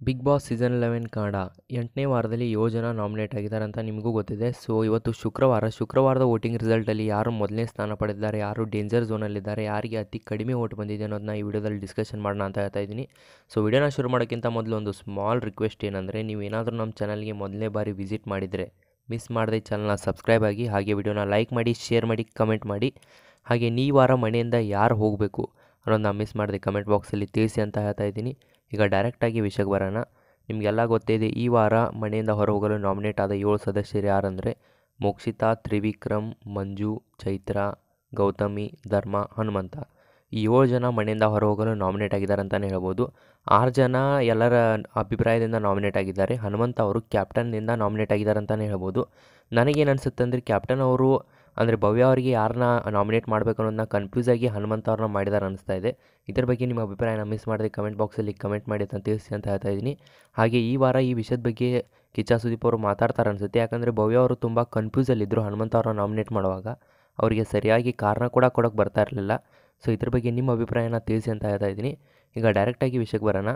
Big boss season 11 Kannada 8ನೇ ವಾರದಲ್ಲಿ 7 ಜನ nominate ಆಗಿದ್ದಾರೆ ಅಂತ ನಿಮಗೂ ಗೊತ್ತಿದೆ. ಸೊ ಇವತ್ತು ಶುಕ್ರವಾರದ ವೋಟಿಂಗ್ ರಿಸಲ್ಟಲ್ಲಿ ಯಾರು ಮೊದಲನೇ ಸ್ಥಾನ ಪಡೆದಿದ್ದಾರೆ, ಯಾರು ಡೇಂಜರ್ ಝೋನಲ್ಲಿದ್ದಾರೆ, ಯಾರಿಗೆ ಅತಿ ಕಡಿಮೆ ವೋಟ್ ಬಂದಿದೆ ಅನ್ನೋದನ್ನ ಈ ವಿಡಿಯೋದಲ್ಲಿ ಡಿಸ್ಕಷನ್ ಮಾಡೋಣ ಅಂತ ಹೇಳ್ತಾ ಇದ್ದೀನಿ. ಸೊ ವಿಡಿಯೋನ ಶುರು ಮಾಡೋಕ್ಕಿಂತ ಮೊದಲು ಒಂದು ಸ್ಮಾಲ್ ರಿಕ್ವೆಸ್ಟ್ ಏನಂದರೆ, ನೀವು ಏನಾದರೂ ನಮ್ಮ ಚಾನಲ್ಗೆ ಮೊದಲನೇ ಬಾರಿ ವಿಸಿಟ್ ಮಾಡಿದರೆ ಮಿಸ್ ಮಾಡದೆ ಚಾನಲ್ನ ಸಬ್ಸ್ಕ್ರೈಬ್ ಆಗಿ, ಹಾಗೆ ವಿಡಿಯೋನ ಲೈಕ್ ಮಾಡಿ, ಶೇರ್ ಮಾಡಿ, ಕಮೆಂಟ್ ಮಾಡಿ. ಹಾಗೆ ಈ ವಾರ ಮನೆಯಿಂದ ಯಾರು ಹೋಗಬೇಕು ಅನ್ನೋದನ್ನ ಮಿಸ್ ಮಾಡದೆ ಕಮೆಂಟ್ ಬಾಕ್ಸಲ್ಲಿ ತಿಳಿಸಿ ಅಂತ ಹೇಳ್ತಾ ಇದ್ದೀನಿ. ಈಗ ಡೈರೆಕ್ಟಾಗಿ ವಿಷಯಕ್ಕೆ ಬರೋಣ. ನಿಮಗೆಲ್ಲ ಗೊತ್ತಿದೆ, ಈ ವಾರ ಮನೆಯಿಂದ ಹೊರಹೋಗಲು ನಾಮಿನೇಟ್ ಆದ 7 ಸದಸ್ಯರು ಯಾರಂದರೆ ಮೋಕ್ಷಿತಾ, ತ್ರಿವಿಕ್ರಮ್, ಮಂಜು, ಚೈತ್ರ, ಗೌತಮಿ, ಧರ್ಮ, ಹನುಮಂತ. ಈ 7 ಜನ ಮನೆಯಿಂದ ಹೊರಹೋಗಲು ನಾಮಿನೇಟ್ ಆಗಿದ್ದಾರೆ ಅಂತಲೇ ಹೇಳ್ಬೋದು. 6 ಜನ ಎಲ್ಲರ ಅಭಿಪ್ರಾಯದಿಂದ ನಾಮಿನೇಟ್ ಆಗಿದ್ದಾರೆ. ಹನುಮಂತ ಅವರು ಕ್ಯಾಪ್ಟನ್ನಿಂದ ನಾಮಿನೇಟ್ ಆಗಿದ್ದಾರೆ ಅಂತಲೇ ಹೇಳ್ಬೋದು. ನನಗೇನು ಅನಿಸುತ್ತೆ ಅಂದರೆ, ಕ್ಯಾಪ್ಟನ್ ಅವರು ಅಂದರೆ ಭವ್ಯ ಅವರಿಗೆ ಯಾರನ್ನ ನಾಮಿನೇಟ್ ಮಾಡಬೇಕು ಅನ್ನೋದನ್ನ ಕನ್ಫ್ಯೂಸ್ ಆಗಿ ಹನುಮಂತ ಅವ್ರನ್ನ ಮಾಡಿದ್ದಾರೆ ಅನಿಸ್ತಾ ಇದೆ. ಇದ್ರ ಬಗ್ಗೆ ನಿಮ್ಮ ಅಭಿಪ್ರಾಯನ ಮಿಸ್ ಮಾಡದೆ ಕಮೆಂಟ್ ಬಾಕ್ಸಲ್ಲಿ ಕಮೆಂಟ್ ಮಾಡಿ ಅಂತ ತಿಳಿಸಿ ಅಂತ ಹೇಳ್ತಾ ಇದ್ದೀನಿ. ಹಾಗೆ ಈ ವಾರ ಈ ವಿಷಯದ ಬಗ್ಗೆ ಕಿಚ್ಚ ಸುದೀಪ್ ಅವರು ಮಾತಾಡ್ತಾರೆ ಅನಿಸುತ್ತೆ. ಯಾಕಂದರೆ ಭವ್ಯ ಅವರು ತುಂಬ ಕನ್ಫ್ಯೂಸಲ್ಲಿದ್ದರು ಹನುಮಂತ ಅವ್ರನ್ನ ನಾಮಿನೇಟ್ ಮಾಡುವಾಗ. ಅವರಿಗೆ ಸರಿಯಾಗಿ ಕಾರಣ ಕೂಡ ಕೊಡೋಕ್ಕೆ ಬರ್ತಾ ಇರಲಿಲ್ಲ. ಸೊ ಇದ್ರ ಬಗ್ಗೆ ನಿಮ್ಮ ಅಭಿಪ್ರಾಯನ ತಿಳಿಸಿ ಅಂತ ಹೇಳ್ತಾ ಇದ್ದೀನಿ. ಈಗ ಡೈರೆಕ್ಟಾಗಿ ವಿಷಯಕ್ಕೆ ಬರೋಣ.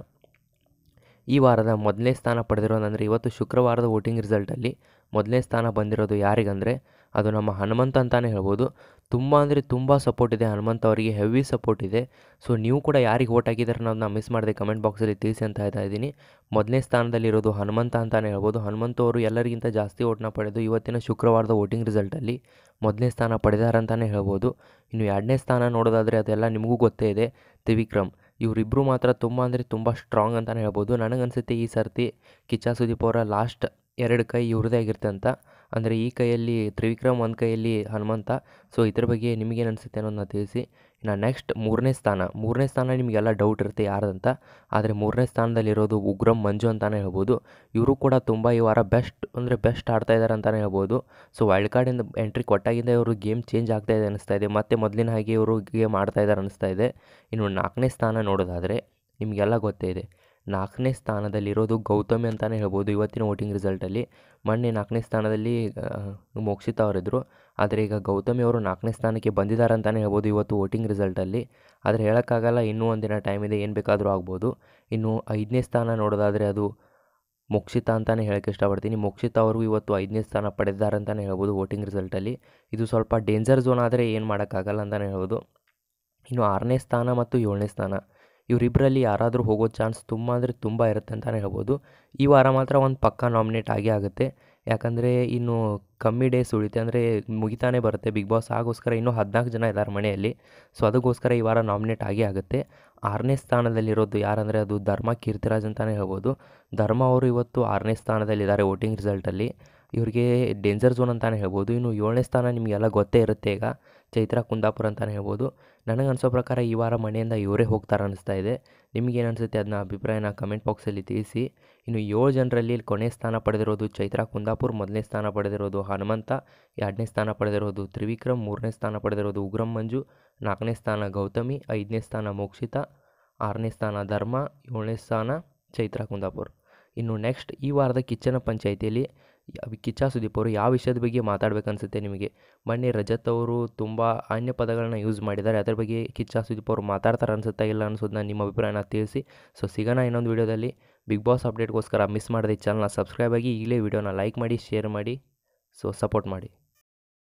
ಈ ವಾರದ ಮೊದಲನೇ ಸ್ಥಾನ ಪಡೆದಿರೋದಂದರೆ, ಇವತ್ತು ಶುಕ್ರವಾರದ ವೋಟಿಂಗ್ ರಿಸಲ್ಟಲ್ಲಿ ಮೊದಲನೇ ಸ್ಥಾನ ಬಂದಿರೋದು ಯಾರಿಗಂದರೆ ಅದು ನಮ್ಮ ಹನುಮಂತ ಅಂತಲೇ ಹೇಳ್ಬೋದು. ತುಂಬ ಅಂದರೆ ತುಂಬ ಸಪೋರ್ಟ್ ಇದೆ ಹನುಮಂತ ಅವರಿಗೆ, ಹೆವಿ ಸಪೋರ್ಟ್ ಇದೆ. ಸೊ ನೀವು ಕೂಡ ಯಾರಿಗೆ ವೋಟ್ ಹಾಕಿದ್ದಾರೆ ಅನ್ನೋದನ್ನ ಮಿಸ್ ಮಾಡದೆ ಕಮೆಂಟ್ ಬಾಕ್ಸಲ್ಲಿ ತಿಳಿಸಿ ಅಂತ ಹೇಳ್ತಾ ಇದ್ದೀನಿ. ಮೊದಲನೇ ಸ್ಥಾನದಲ್ಲಿರೋದು ಹನುಮಂತ ಅಂತಲೇ ಹೇಳ್ಬೋದು. ಹನುಮಂತ ಅವರು ಎಲ್ಲರಿಗಿಂತ ಜಾಸ್ತಿ ವೋಟ್ನ ಪಡೆದು ಇವತ್ತಿನ ಶುಕ್ರವಾರದ ವೋಟಿಂಗ್ ರಿಸಲ್ಟಲ್ಲಿ ಮೊದಲನೇ ಸ್ಥಾನ ಪಡೆದಾರೆ ಅಂತಲೇ ಹೇಳ್ಬೋದು. ಇನ್ನು 2ನೇ ಸ್ಥಾನ ನೋಡೋದಾದರೆ ಅದೆಲ್ಲ ನಿಮಗೂ ಗೊತ್ತೇ ಇದೆ, ತ್ರಿವಿಕ್ರಮ್. ಇವರಿಬ್ಬರು ಮಾತ್ರ ತುಂಬ ಅಂದರೆ ತುಂಬ ಸ್ಟ್ರಾಂಗ್ ಅಂತಲೇ ಹೇಳ್ಬೋದು. ನನಗನ್ಸುತ್ತೆ ಈ ಸರ್ತಿ ಕಿಚ್ಚ ಸುದೀಪ್ ಅವರ ಲಾಸ್ಟ್ 2 ಕೈ ಇವ್ರದ್ದೇ ಆಗಿರುತ್ತೆ ಅಂತ. ಅಂದರೆ ಈ ಕೈಯಲ್ಲಿ ತ್ರಿವಿಕ್ರಮ್, ಒಂದು ಕೈಯಲ್ಲಿ ಹನುಮಂತ. ಸೊ ಇದ್ರ ಬಗ್ಗೆ ನಿಮಗೇನು ಅನಿಸುತ್ತೆ ಅನ್ನೋದನ್ನ ತಿಳಿಸಿ. ಇನ್ನು ನೆಕ್ಸ್ಟ್ 3ನೇ ಸ್ಥಾನ ನಿಮಗೆಲ್ಲ ಡೌಟ್ ಇರುತ್ತೆ ಯಾರ್ದಂತ. ಆದರೆ 3ನೇ ಸ್ಥಾನದಲ್ಲಿರೋದು ಉಗ್ರಂ ಮಂಜು ಅಂತಲೇ ಹೇಳ್ಬೋದು. ಇವರು ಕೂಡ ತುಂಬ ಈ ವಾರ ಬೆಸ್ಟ್ ಆಡ್ತಾ ಇದ್ದಾರೆ ಅಂತಲೇ ಹೇಳ್ಬೋದು. ಸೊ ವೈಲ್ಡ್ ಕಾರ್ಡಿಂದ ಎಂಟ್ರಿ ಕೊಟ್ಟಾಗಿಂದ ಇವರು ಗೇಮ್ ಚೇಂಜ್ ಆಗ್ತಾ ಇದೆ ಅನಿಸ್ತಾ ಇದೆ. ಮತ್ತು ಮೊದಲಿನ ಹಾಗೆ ಇವರು ಗೇಮ್ ಆಡ್ತಾ ಇದ್ದಾರೆ ಅನಿಸ್ತಾ ಇದೆ. ಇನ್ನು 4ನೇ ಸ್ಥಾನ ನೋಡೋದಾದರೆ ನಿಮಗೆಲ್ಲ ಗೊತ್ತೇ ಇದೆ, 4ನೇ ಸ್ಥಾನದಲ್ಲಿರೋದು ಗೌತಮಿ ಅಂತಲೇ ಹೇಳ್ಬೋದು. ಇವತ್ತಿನ ವೋಟಿಂಗ್ ರಿಸಲ್ಟಲ್ಲಿ ಮೊನ್ನೆ 4ನೇ ಸ್ಥಾನದಲ್ಲಿ ಮೋಕ್ಷಿತಾ ಅವರಿದ್ದರು. ಆದರೆ ಈಗ ಗೌತಮಿ ಅವರು 4ನೇ ಸ್ಥಾನಕ್ಕೆ ಬಂದಿದ್ದಾರೆ ಅಂತಲೇ ಹೇಳ್ಬೋದು ಇವತ್ತು ವೋಟಿಂಗ್ ರಿಸಲ್ಟಲ್ಲಿ. ಆದರೆ ಹೇಳೋಕ್ಕಾಗಲ್ಲ, ಇನ್ನೂ ಒಂದಿನ ಟೈಮ್ ಇದೆ, ಏನು ಬೇಕಾದರೂ ಆಗ್ಬೋದು. ಇನ್ನು 5ನೇ ಸ್ಥಾನ ನೋಡೋದಾದರೆ ಅದು ಮೋಕ್ಷಿತಾ ಅಂತಲೇ ಹೇಳೋಕ್ಕೆ ಇಷ್ಟಪಡ್ತೀನಿ. ಮೋಕ್ಷಿತಾ ಅವರು ಇವತ್ತು 5ನೇ ಸ್ಥಾನ ಪಡೆದಿದ್ದಾರೆ ಅಂತಲೇ ಹೇಳ್ಬೋದು ವೋಟಿಂಗ್ ರಿಸಲ್ಟಲ್ಲಿ. ಇದು ಸ್ವಲ್ಪ ಡೇಂಜರ್ ಝೋನ್ ಆದರೆ ಏನು ಮಾಡೋಕ್ಕಾಗಲ್ಲ ಅಂತಲೇ ಹೇಳ್ಬೋದು. ಇನ್ನು 6ನೇ ಸ್ಥಾನ ಮತ್ತು 7ನೇ ಸ್ಥಾನ ಇವರಿಬ್ಬರಲ್ಲಿ ಯಾರಾದರೂ ಹೋಗೋ ಚಾನ್ಸ್ ತುಂಬ ಅಂದರೆ ತುಂಬ ಇರುತ್ತೆ ಅಂತಲೇ ಹೇಳ್ಬೋದು. ಈ ವಾರ ಮಾತ್ರ ಒಂದು ಪಕ್ಕಾ ನಾಮಿನೇಟ್ ಆಗೇ ಆಗುತ್ತೆ. ಯಾಕಂದರೆ ಇನ್ನು ಕಮ್ಮಿ ಡೇಸ್ ಉಳಿತೆ, ಅಂದರೆ ಮುಗಿತಾನೆ ಬರುತ್ತೆ ಬಿಗ್ ಬಾಸ್. ಆಗೋಸ್ಕರ ಇನ್ನೂ 14 ಜನ ಇದ್ದಾರೆ ಮನೆಯಲ್ಲಿ. ಸೊ ಅದಕ್ಕೋಸ್ಕರ ಈ ವಾರ ನಾಮಿನೇಟ್ ಆಗೇ ಆಗುತ್ತೆ. 6ನೇ ಸ್ಥಾನದಲ್ಲಿರೋದು ಯಾರಂದರೆ ಅದು ಧರ್ಮ ಕೀರ್ತಿರಾಜ್ ಅಂತಲೇ ಹೇಳ್ಬೋದು. ಧರ್ಮ ಅವರು ಇವತ್ತು 6ನೇ ಸ್ಥಾನದಲ್ಲಿದ್ದಾರೆ ವೋಟಿಂಗ್ ರಿಸಲ್ಟಲ್ಲಿ. ಇವರಿಗೆ ಡೇಂಜರ್ ಝೋನ್ ಅಂತಲೇ ಹೇಳ್ಬೋದು. ಇನ್ನು 7ನೇ ಸ್ಥಾನ ನಿಮಗೆಲ್ಲ ಗೊತ್ತೇ ಇರುತ್ತೆ, ಈಗ ಚೈತ್ರ ಕುಂದಾಪುರ ಅಂತಲೇ ಹೇಳ್ಬೋದು. ನನಗೆ ಅನಿಸೋ ಪ್ರಕಾರ ಈ ವಾರ ಮನೆಯಿಂದ ಇವರೇ ಹೋಗ್ತಾರೆ ಅನ್ನಿಸ್ತಾ ಇದೆ. ನಿಮಗೇನು ಅನಿಸುತ್ತೆ ಅದನ್ನ ಅಭಿಪ್ರಾಯನ ಕಮೆಂಟ್ ಬಾಕ್ಸಲ್ಲಿ ತಿಳಿಸಿ. ಇನ್ನು 7 ಜನರಲ್ಲಿ ಕೊನೆ ಸ್ಥಾನ ಪಡೆದಿರೋದು ಚೈತ್ರ ಕುಂದಾಪುರ್, ಮೊದಲನೇ ಸ್ಥಾನ ಪಡೆದಿರೋದು ಹನುಮಂತ, 2ನೇ ಸ್ಥಾನ ಪಡೆದಿರೋದು ತ್ರಿವಿಕ್ರಮ್, 3ನೇ ಸ್ಥಾನ ಪಡೆದಿರೋದು ಉಗ್ರಂ ಮಂಜು, 4ನೇ ಸ್ಥಾನ ಗೌತಮಿ, 5ನೇ ಸ್ಥಾನ ಮೋಕ್ಷಿತಾ, 6ನೇ ಸ್ಥಾನ ಧರ್ಮ, 7ನೇ ಸ್ಥಾನ ಚೈತ್ರ ಕುಂದಾಪುರ್. ಇನ್ನು ನೆಕ್ಸ್ಟ್ ಈ ವಾರದ ಕಿಚ್ಚನ ಪಂಚಾಯಿತಿಯಲ್ಲಿ ಕಿಚ್ಚ ಸುದೀಪ್ ಅವರು ಯಾವ ವಿಷಯದ ಬಗ್ಗೆ ಮಾತಾಡಬೇಕನ್ಸುತ್ತೆ ನಿಮಗೆ? ಮೊನ್ನೆ ರಜತ್ ಅವರು ತುಂಬ ಅನ್ಯ ಪದಗಳನ್ನ ಯೂಸ್ ಮಾಡಿದ್ದಾರೆ. ಅದರ ಬಗ್ಗೆ ಕಿಚ್ಚ ಸುದೀಪ್ ಅವರು ಮಾತಾಡ್ತಾರೆ ಅನಿಸುತ್ತಾ ಇಲ್ಲ ಅನಿಸೋದನ್ನ ನಿಮ್ಮ ಅಭಿಪ್ರಾಯನ ತಿಳಿಸಿ. ಸೊ ಸಿಗೋಣ ಇನ್ನೊಂದು ವಿಡಿಯೋದಲ್ಲಿ. ಬಿಗ್ ಬಾಸ್ ಅಪ್ಡೇಟ್ಗೋಸ್ಕರ ಮಿಸ್ ಮಾಡದೆ ಚಾನಲ್ನ ಸಬ್ಸ್ಕ್ರೈಬ್ ಆಗಿ, ಈಗಲೇ ವಿಡಿಯೋನ ಲೈಕ್ ಮಾಡಿ, ಶೇರ್ ಮಾಡಿ, ಸೊ ಸಪೋರ್ಟ್ ಮಾಡಿ.